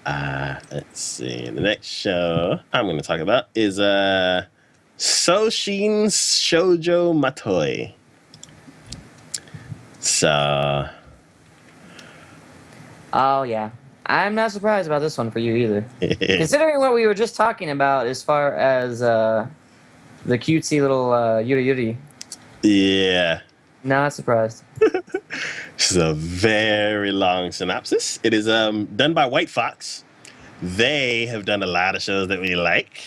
Let's see. The next show I'm going to talk about is Soshin Shoujo Matoi. So, Oh yeah, I'm not surprised about this one for you either. Considering what we were just talking about as far as the cutesy little Yuri Yuri, yeah, not surprised. this is a very long synopsis. It is done by White Fox. They have done a lot of shows that we like.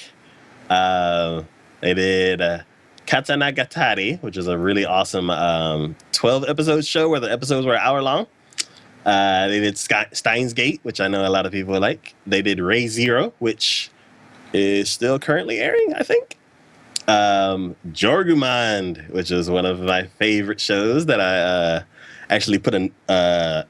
They did Katanagatari, which is a really awesome 12 episode show where the episodes were an hour long. They did Steins Gate, which I know a lot of people like. They did Ray Zero, which is still currently airing, I think. Jorgumand, which is one of my favorite shows that I actually put I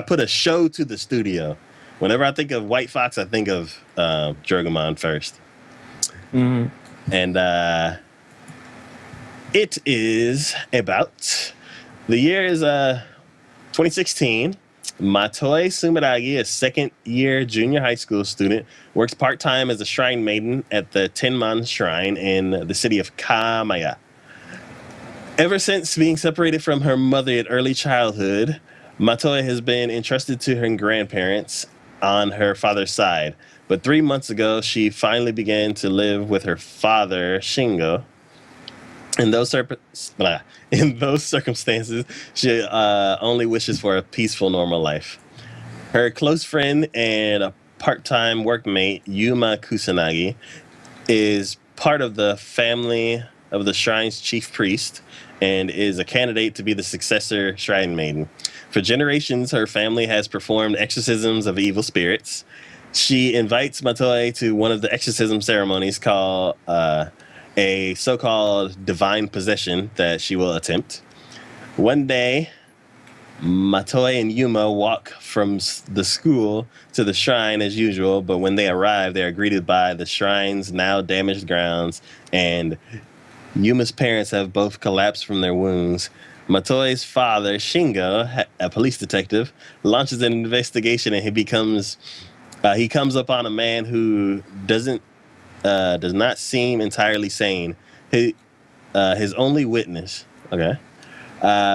put a show to the studio. Whenever I think of White Fox, I think of Jorgumand first. Mm-hmm. And it is about the year is 2016. Matoi Sumeragi, a second-year junior high school student, works part-time as a shrine maiden at the Tenman Shrine in the city of Kamaya. Ever since being separated from her mother in early childhood, Matoi has been entrusted to her grandparents on her father's side. But 3 months ago, she finally began to live with her father, Shingo. In those circumstances, she only wishes for a peaceful, normal life. Her close friend and a part-time workmate, Yuma Kusanagi, is part of the family of the shrine's chief priest and is a candidate to be the successor shrine maiden. For generations, her family has performed exorcisms of evil spirits. She invites Matoi to one of the exorcism ceremonies called a so-called divine possession that she will attempt. One day, Matoi and Yuma walk from the school to the shrine as usual, but when they arrive, they are greeted by the shrine's now damaged grounds, and Yuma's parents have both collapsed from their wounds. Matoi's father, Shingo, a police detective, launches an investigation, and he comes upon a man who does not seem entirely sane. His only witness. Okay.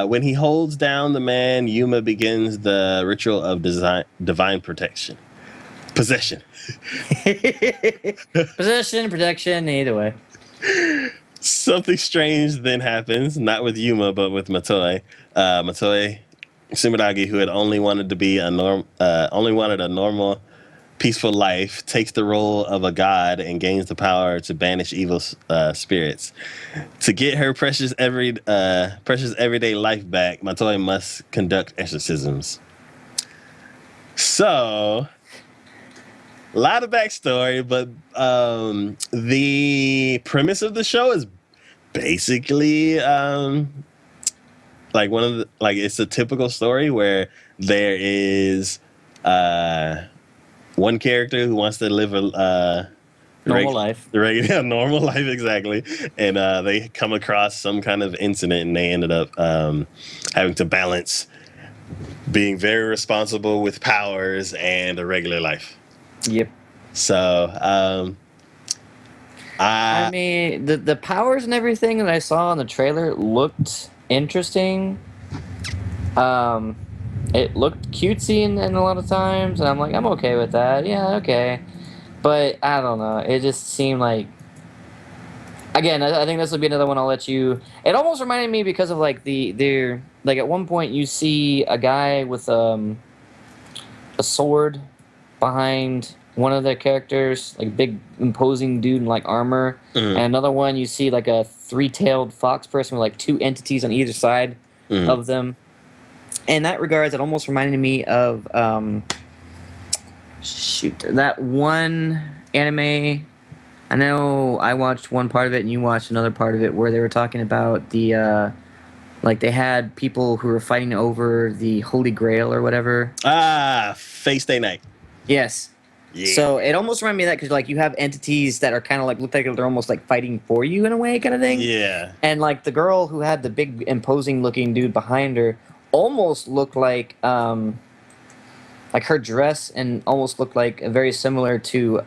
When he holds down the man, Yuma begins the ritual of divine possession. Possession, protection, either way. Something strange then happens, not with Yuma, but with Matoi. Matoi Sumeragi, who had only wanted a normal, peaceful life, takes the role of a god and gains the power to banish evil spirits. To get her precious everyday life back, Matoi must conduct exorcisms. So, a lot of backstory, but the premise of the show is basically it's a typical story where there is one character who wants to live a normal life. Normal life, exactly. And they come across some kind of incident, and they ended up having to balance being very responsible with powers and a regular life. Yep. So, I mean, the powers and everything that I saw in the trailer looked interesting. It looked cutesy in a lot of times, and I'm like, I'm okay with that. Yeah, okay. But I don't know. It just seemed like, again, I think this will be another one I'll let you. It almost reminded me because of like like at one point you see a guy with a sword behind one of the characters, like a big imposing dude in like armor, and another one you see like a three-tailed fox person with like two entities on either side of them. In that regards, it almost reminded me of that one anime. I know I watched one part of it and you watched another part of it where they were talking about the like they had people who were fighting over the Holy Grail or whatever. Face Day Night. Yes. Yeah. So it almost reminded me of that because like you have entities that are kind of like look like they're almost like fighting for you in a way, kind of thing. Yeah. And like the girl who had the big imposing looking dude behind her almost looked like like her dress and almost looked like very similar to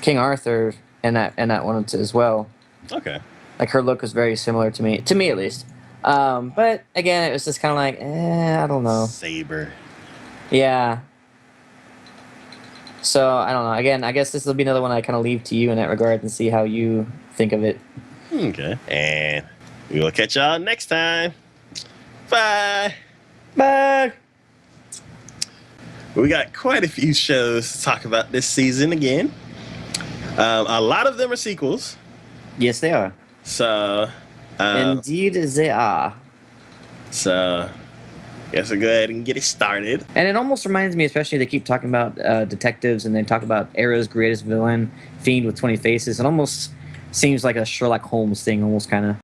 King Arthur in that one as well. Okay. Like her look was very similar to me at least. But again, it was just kind of like, I don't know. Saber. Yeah. So I don't know. Again, I guess this will be another one I kind of leave to you in that regard and see how you think of it. Okay. And we will catch y'all next time. Bye. Bye. We got quite a few shows to talk about this season again. A lot of them are sequels. Yes, they are. So, Indeed, they are. So, guess we'll go ahead and get it started. And it almost reminds me, especially they keep talking about detectives and they talk about Era's greatest villain, Fiend with 20 faces. It almost seems like a Sherlock Holmes thing, almost kind of.